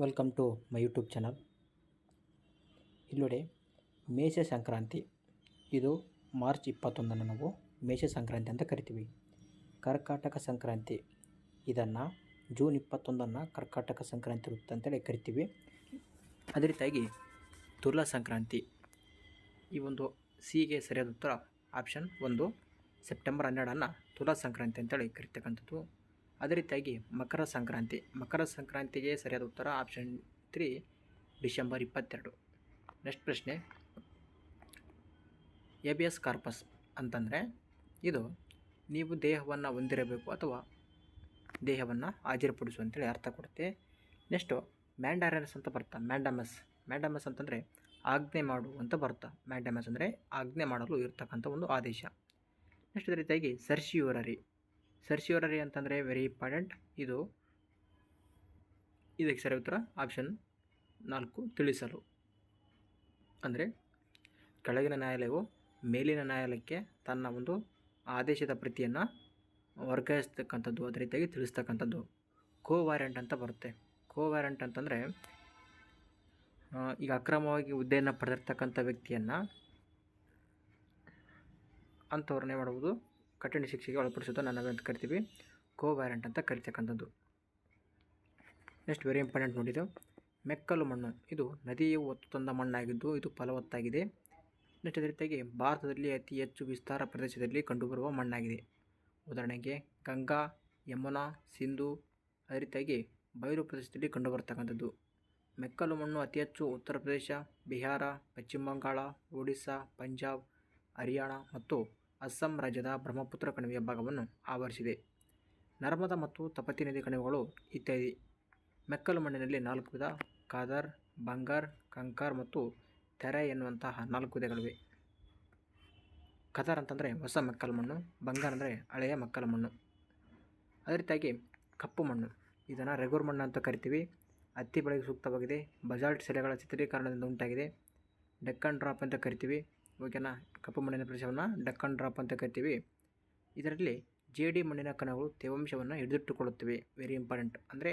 Welcome to my YouTube channel. ಇಲ್ಲಿ ನೋಡಿ, ಮೇಷ ಸಂಕ್ರಾಂತಿ ಇದು ಮಾರ್ಚ್ 21 ನಾವು ಮೇಷ ಸಂಕ್ರಾಂತಿ ಅಂತ ಕರಿತೀವಿ. ಕರ್ಕಾಟಕ ಸಂಕ್ರಾಂತಿ ಇದನ್ನು ಜೂನ್ 21 ಕರ್ಕಾಟಕ ಸಂಕ್ರಾಂತಿ ವೃತ್ತ ಅಂತೇಳಿ ಕರಿತೀವಿ. ಅದೇ ರೀತಿಯಾಗಿ ತುಲಾ ಸಂಕ್ರಾಂತಿ, ಈ ಒಂದು ಸಿಗೆ ಸರಿಯಾದ ಉತ್ತರ ಆಪ್ಷನ್ 1 ಸೆಪ್ಟೆಂಬರ್ 12 ತುಲಾ ಸಂಕ್ರಾಂತಿ ಅಂತೇಳಿ ಕರಿತಕ್ಕಂಥದ್ದು. ಅದೇ ರೀತಿಯಾಗಿ ಮಕರ ಸಂಕ್ರಾಂತಿಗೆ ಸರಿಯಾದ ಉತ್ತರ ಆಪ್ಷನ್ 3 ಡಿಸೆಂಬರ್ 22. ನೆಕ್ಸ್ಟ್ ಪ್ರಶ್ನೆ, ಎಬಿಯಸ್ ಕಾರ್ಪಸ್ ಅಂತಂದರೆ ಇದು ನೀವು ದೇಹವನ್ನು ಹೊಂದಿರಬೇಕು ಅಥವಾ ದೇಹವನ್ನು ಹಾಜರುಪಡಿಸು ಅಂತೇಳಿ ಅರ್ಥ ಕೊಡುತ್ತೆ. ನೆಕ್ಸ್ಟು ಮ್ಯಾಂಡಾರಸ್ ಅಂತ ಬರ್ತಾ, ಮ್ಯಾಂಡಮಸ್ ಅಂತಂದರೆ ಆಜ್ಞೆ ಮಾಡು ಅಂತ ಬರ್ತಾ. ಮ್ಯಾಂಡಮಸ್ ಅಂದರೆ ಆಜ್ಞೆ ಮಾಡಲು ಇರತಕ್ಕಂಥ ಒಂದು ಆದೇಶ. ನೆಕ್ಸ್ಟ್ ಅದೇ ರೀತಿಯಾಗಿ ಸರ್ಸಿಯೋರರಿ ಅಂತಂದರೆ ವೆರಿ ಇಂಪಾರ್ಟೆಂಟ್. ಇದಕ್ಕೆ ಸರಿ ಉತ್ತರ ಆಪ್ಷನ್ 4 ತಿಳಿಸಲು. ಅಂದರೆ ಕೆಳಗಿನ ನ್ಯಾಯಾಲಯವು ಮೇಲಿನ ನ್ಯಾಯಾಲಯಕ್ಕೆ ತನ್ನ ಒಂದು ಆದೇಶದ ಪ್ರತಿಯನ್ನು ವರ್ಗಾಯಿಸ್ತಕ್ಕಂಥದ್ದು, ಅದೇ ರೀತಿಯಾಗಿ ತಿಳಿಸ್ತಕ್ಕಂಥದ್ದು. ಕೋವಾರೆಂಟ್ ಅಂತ ಬರುತ್ತೆ. ಕೋವಾರೆಂಟ್ ಅಂತಂದರೆ ಈಗ ಅಕ್ರಮವಾಗಿ ಹುದ್ದೆಯನ್ನು ಪಡೆದಿರ್ತಕ್ಕಂಥ ವ್ಯಕ್ತಿಯನ್ನು ಅಂಥವ್ರನ್ನೇ ಮಾಡ್ಬೋದು ಕಠಿಣ ಶಿಕ್ಷೆಗೆ ಒಳಪಡಿಸೋದು ನಾವೇಂತ ಕರಿತೀವಿ, ಕೋವಾರೆಂಟ್ ಅಂತ ಕರಿತಕ್ಕಂಥದ್ದು. ನೆಕ್ಸ್ಟ್ ವೆರಿ ಇಂಪಾರ್ಟೆಂಟ್ ನೋಡಿದ್ದು, ಮೆಕ್ಕಲು ಮಣ್ಣು ಇದು ನದಿಯು ಹೊತ್ತು ತಂದ ಮಣ್ಣಾಗಿದ್ದು ಇದು ಫಲವತ್ತಾಗಿದೆ. ನೆಕ್ಸ್ಟ್ ಅದೇ ರೀತಿಯಾಗಿ ಭಾರತದಲ್ಲಿ ಅತಿ ಹೆಚ್ಚು ವಿಸ್ತಾರ ಪ್ರದೇಶದಲ್ಲಿ ಕಂಡುಬರುವ ಮಣ್ಣಾಗಿದೆ. ಉದಾಹರಣೆಗೆ ಗಂಗಾ, ಯಮುನಾ, ಸಿಂಧು, ಅದೇ ರೀತಿಯಾಗಿ ಬಯಲು ಪ್ರದೇಶದಲ್ಲಿ ಕಂಡುಬರ್ತಕ್ಕಂಥದ್ದು. ಮೆಕ್ಕಲು ಮಣ್ಣು ಅತಿ ಹೆಚ್ಚು ಉತ್ತರ ಪ್ರದೇಶ, ಬಿಹಾರ, ಪಶ್ಚಿಮ ಬಂಗಾಳ, ಒಡಿಸ್ಸಾ, ಪಂಜಾಬ್, ಹರಿಯಾಣ ಮತ್ತು ಅಸ್ಸಾಂ ರಾಜ್ಯದ ಬ್ರಹ್ಮಪುತ್ರ ಕಣಿವೆಯ ಭಾಗವನ್ನು ಆವರಿಸಿದೆ. ನರ್ಮದಾ ಮತ್ತು ತಪತಿ ನದಿ ಕಣಿವೆಗಳು ಇತ್ಯಾದಿ. ಮೆಕ್ಕಲು ಮಣ್ಣಿನಲ್ಲಿ 4 ವಿಧ: ಕಾದರ್, ಬಂಗಾರ್, ಕಂಕರ್ ಮತ್ತು ತೆರೆ ಎನ್ನುವಂತಹ 4 ವಿಧಗಳಿವೆ. ಕದರ್ ಅಂತಂದರೆ ಹೊಸ ಮೆಕ್ಕಲು ಮಣ್ಣು, ಬಂಗಾರ್ ಅಂದರೆ ಹಳೆಯ ಮೆಕ್ಕಲು ಮಣ್ಣು. ಅದೇ ರೀತಿಯಾಗಿ ಕಪ್ಪು ಮಣ್ಣು, ಇದನ್ನು ರೆಗೂರ್ ಮಣ್ಣು ಅಂತ ಕರಿತೀವಿ. ಹತ್ತಿ ಬೆಳೆಗೆ ಸೂಕ್ತವಾಗಿದೆ. ಬಜಾಲ್ಟ್ ಶಿಲೆಗಳ ಚಿತ್ರೀಕರಣದಿಂದ ಉಂಟಾಗಿದೆ. ಡೆಕ್ಕನ್ ಡ್ರಾಪ್ ಅಂತ ಕರಿತೀವಿ. ಓಕೆನಾ, ಕಪ್ಪು ಮಣ್ಣಿನ ಪ್ರದೇಶವನ್ನು ಡೆಕ್ಕನ್ ಡ್ರಾಪ್ ಅಂತ ಕರಿತೀವಿ. ಇದರಲ್ಲಿ ಜೇಡಿ ಮಣ್ಣಿನ ಕಣಗಳು ತೇವಾಂಶವನ್ನು ಹಿಡಿದಿಟ್ಟುಕೊಳ್ಳುತ್ತವೆ. Very important. ಅಂದರೆ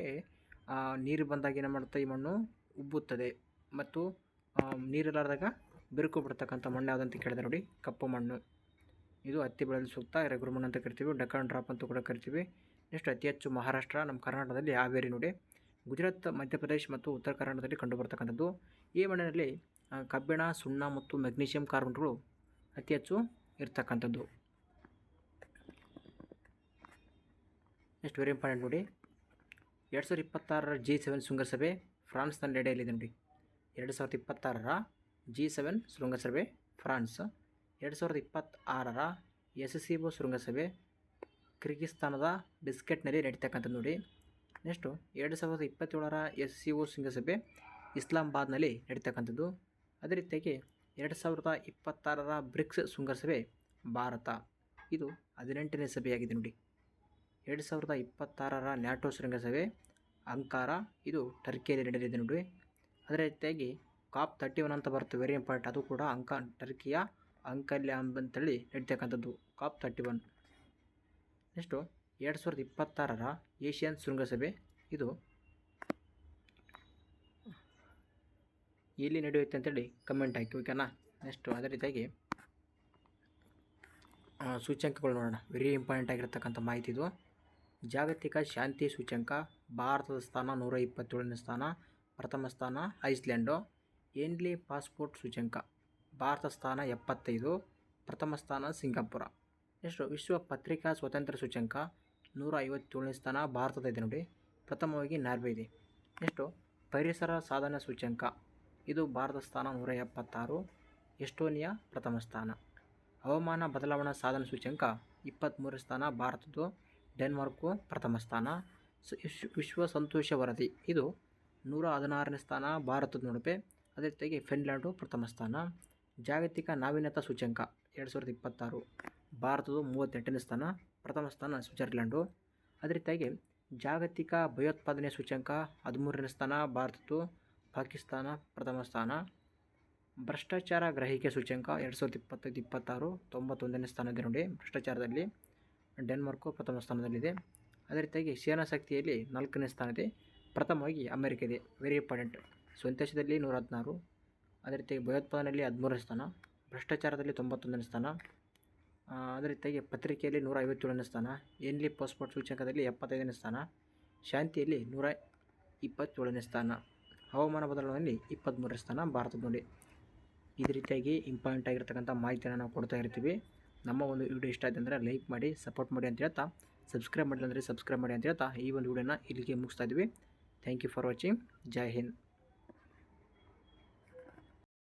ನೀರು ಬಂದಾಗ ಏನು ಮಾಡುತ್ತೆ, ಈ ಮಣ್ಣು ಉಬ್ಬುತ್ತದೆ ಮತ್ತು ನೀರಿಲ್ಲಾರ್ದಾಗ ಬಿರುಕು ಬಿಡ್ತಕ್ಕಂಥ ಮಣ್ಣು ಯಾವುದಂತ ಕೇಳಿದ್ರೆ ನೋಡಿ, ಕಪ್ಪು ಮಣ್ಣು. ಇದು ಹತ್ತಿ ಬೆಳೆಯಲು ಸೂಕ್ತ, ರೆಗೂರ್ ಮಣ್ಣು ಅಂತ ಕರಿತೀವಿ. ಡೆಕ್ಕನ್ ಡ್ರಾಪ್ ಅಂತ ಕೂಡ ಕರಿತೀವಿ. ನೆಕ್ಸ್ಟ್ ಅತಿ ಹೆಚ್ಚು ಮಹಾರಾಷ್ಟ್ರ, ನಮ್ಮ ಕರ್ನಾಟಕದಲ್ಲಿ ಹಾವೇರಿ ನೋಡಿ. ಗುಜರಾತ್, ಮಧ್ಯಪ್ರದೇಶ ಮತ್ತು ಉತ್ತರ ಕರ್ನಾಟಕದಲ್ಲಿ ಕಂಡುಬರ್ತಕ್ಕಂಥದ್ದು. ಈ ಮಣ್ಣಿನಲ್ಲಿ ಕಬ್ಬಿಣ, ಸುಣ್ಣ ಮತ್ತು ಮೆಗ್ನೀಷಿಯಂ ಕಾರ್ಬನ್ಗಳು ಅತಿ ಹೆಚ್ಚು ಇರ್ತಕ್ಕಂಥದ್ದು. ನೆಕ್ಸ್ಟ್ ವೆರಿ ಇಂಪಾರ್ಟೆಂಟ್ ನೋಡಿ, 2026ರ G7 ಶೃಂಗಸಭೆ ಫ್ರಾನ್ಸ್ನಲ್ಲಿ ನಡೆಯಲಿದೆ ನೋಡಿ. 2026ರ G7 ಶೃಂಗಸಭೆ ಫ್ರಾನ್ಸ್. 2026ರ SCO ಶೃಂಗಸಭೆ ಕಿರ್ಗಿಸ್ತಾನದ ಬಿಸ್ಕೆಟ್ನಲ್ಲಿ ನಡೀತಕ್ಕಂಥದ್ದು ನೋಡಿ. ನೆಕ್ಸ್ಟು 2027ರ SCO ಶೃಂಗಸಭೆ ಇಸ್ಲಾಮಾಬಾದ್ನಲ್ಲಿ ನಡೀತಕ್ಕಂಥದ್ದು. ಅದೇ ರೀತಿಯಾಗಿ 2026ರ ಬ್ರಿಕ್ಸ್ ಶೃಂಗಸಭೆ ಭಾರತ, ಇದು 18ನೇ ಸಭೆಯಾಗಿದೆ ನೋಡಿ. 2026ರ ನ್ಯಾಟೋ ಶೃಂಗಸಭೆ ಅಂಕಾರ, ಇದು ಟರ್ಕಿಯಲ್ಲಿ ನಡೆಯಲಿದೆ ನೋಡಿ. ಅದೇ ರೀತಿಯಾಗಿ COP 31 ಅಂತ ಬರುತ್ತೆ, ವೆರಿ ಇಂಪಾರ್ಟೆಂಟ್. ಅದು ಕೂಡ ಟರ್ಕಿಯ ಅಂಕಲ್ಯ ಅಂತೇಳಿ ನಡೀತಕ್ಕಂಥದ್ದು, COP 31. ನೆಕ್ಸ್ಟು 2026ರ ಏಷ್ಯನ್ ಶೃಂಗಸಭೆ, ಇದು ಎಲ್ಲಿ ನಡೆಯುತ್ತೆ ಅಂತೇಳಿ ಕಮೆಂಟ್ ಹಾಕಿ, ಓಕೆನಾ. ನೆಕ್ಸ್ಟು ಅದೇ ರೀತಿಯಾಗಿ ಸೂಚ್ಯಂಕಗಳು ನೋಡೋಣ. ವೆರಿ ಇಂಪಾರ್ಟೆಂಟ್ ಆಗಿರ್ತಕ್ಕಂಥ ಮಾಹಿತಿ ಇದು. ಜಾಗತಿಕ ಶಾಂತಿ ಸೂಚ್ಯಂಕ ಭಾರತದ ಸ್ಥಾನ 127ನೇ ಸ್ಥಾನ, ಪ್ರಥಮ ಸ್ಥಾನ ಐಸ್ಲ್ಯಾಂಡು. ಏನ್ಲಿ ಪಾಸ್ಪೋರ್ಟ್ ಸೂಚ್ಯಂಕ ಭಾರತ ಸ್ಥಾನ 75, ಪ್ರಥಮ ಸ್ಥಾನ ಸಿಂಗಾಪುರ. ನೆಕ್ಸ್ಟು ವಿಶ್ವ ಪತ್ರಿಕಾ ಸ್ವಾತಂತ್ರ್ಯ ಸೂಚ್ಯಂಕ 157ನೇ ಸ್ಥಾನ ಭಾರತದ ಇದೆ ನೋಡಿ, ಪ್ರಥಮವಾಗಿ ನಾರ್ವೆ ಇದೆ. ನೆಕ್ಸ್ಟು ಪರಿಸರ ಸಾಧನೆ ಸೂಚ್ಯಂಕ, ಇದು ಭಾರತ ಸ್ಥಾನ 176, ಎಸ್ಟೋನಿಯಾ ಪ್ರಥಮ ಸ್ಥಾನ. ಹವಾಮಾನ ಬದಲಾವಣಾ ಸಾಧನ ಸೂಚ್ಯಂಕ 23ನೇ ಸ್ಥಾನ ಭಾರತದ್ದು, ಡೆನ್ಮಾರ್ಕು ಪ್ರಥಮ ಸ್ಥಾನ. ವಿಶ್ವ ಸಂತೋಷ ವರದಿ, ಇದು 116ನೇ ಸ್ಥಾನ ಭಾರತದ ನೋಡುತ್ತೆ. ಅದೇ ರೀತಿಯಾಗಿ ಫಿನ್ಲ್ಯಾಂಡು ಪ್ರಥಮ ಸ್ಥಾನ. ಜಾಗತಿಕ ನಾವೀನ್ಯತಾ ಸೂಚ್ಯಂಕ 2026 ಭಾರತದ್ದು 38ನೇ ಸ್ಥಾನ, ಪ್ರಥಮ ಸ್ಥಾನ ಸ್ವಿಟ್ಜರ್ಲ್ಯಾಂಡು. ಅದೇ ರೀತಿಯಾಗಿ ಜಾಗತಿಕ ಭಯೋತ್ಪಾದನೆ ಸೂಚ್ಯಂಕ 13ನೇ ಸ್ಥಾನ ಭಾರತದ್ದು, ಪಾಕಿಸ್ತಾನ ಪ್ರಥಮ ಸ್ಥಾನ. ಭ್ರಷ್ಟಾಚಾರ ಗ್ರಹಿಕೆ ಸೂಚ್ಯಂಕ 2025-26 91ನೇ ಸ್ಥಾನದ ನೋಡಿ. ಭ್ರಷ್ಟಾಚಾರದಲ್ಲಿ ಡೆನ್ಮಾರ್ಕು ಪ್ರಥಮ ಸ್ಥಾನದಲ್ಲಿದೆ. ಅದೇ ರೀತಿಯಾಗಿ ಸೇನಾ ಶಕ್ತಿಯಲ್ಲಿ 4ನೇ ಸ್ಥಾನ ಇದೆ, ಪ್ರಥಮವಾಗಿ ಅಮೆರಿಕ ಇದೆ, ವೆರಿ ಇಂಪಾರ್ಟೆಂಟ್. ಸ್ವಂತ ದೇಶದಲ್ಲಿ 116, ಅದೇ ರೀತಿಯಾಗಿ ಭಯೋತ್ಪಾದನೆಯಲ್ಲಿ 13ನೇ ಸ್ಥಾನ, ಭ್ರಷ್ಟಾಚಾರದಲ್ಲಿ 91ನೇ ಸ್ಥಾನ, ಅದೇ ರೀತಿಯಾಗಿ ಪತ್ರಿಕೆಯಲ್ಲಿ 157ನೇ ಸ್ಥಾನ, ಏನ್ಲಿ ಪಾಸ್ಪೋರ್ಟ್ ಸೂಚ್ಯಂಕದಲ್ಲಿ 75ನೇ ಸ್ಥಾನ, ಶಾಂತಿಯಲ್ಲಿ 127ನೇ ಸ್ಥಾನ, ಹವಾಮಾನ ಬದಲಾವಣೆಯಲ್ಲಿ 23ನೇ ಸ್ಥಾನ ಭಾರತದ ನೋಡಿ. ಇದೇ ರೀತಿಯಾಗಿ ಇಂಪಾರ್ಟೆಂಟ್ ಆಗಿರ್ತಕ್ಕಂಥ ಮಾಹಿತಿಯನ್ನು ನಾವು ಕೊಡ್ತಾ ಇರ್ತೀವಿ. ನಮ್ಮ ಒಂದು ವಿಡಿಯೋ ಇಷ್ಟ ಆಯ್ತು ಅಂದರೆ ಲೈಕ್ ಮಾಡಿ, ಸಪೋರ್ಟ್ ಮಾಡಿ ಅಂತ ಹೇಳ್ತಾ, ಸಬ್ಸ್ಕ್ರೈಬ್ ಮಾಡಿಲ್ಲ ಅಂದರೆ ಸಬ್ಸ್ಕ್ರೈಬ್ ಮಾಡಿ ಅಂತ ಹೇಳ್ತಾ ಈ ಒಂದು ವಿಡಿಯೋನ ಇಲ್ಲಿಗೆ ಮುಗಿಸ್ತಾ ಇದ್ವಿ. Thank you for watching. ಜೈ ಹಿಂದ್.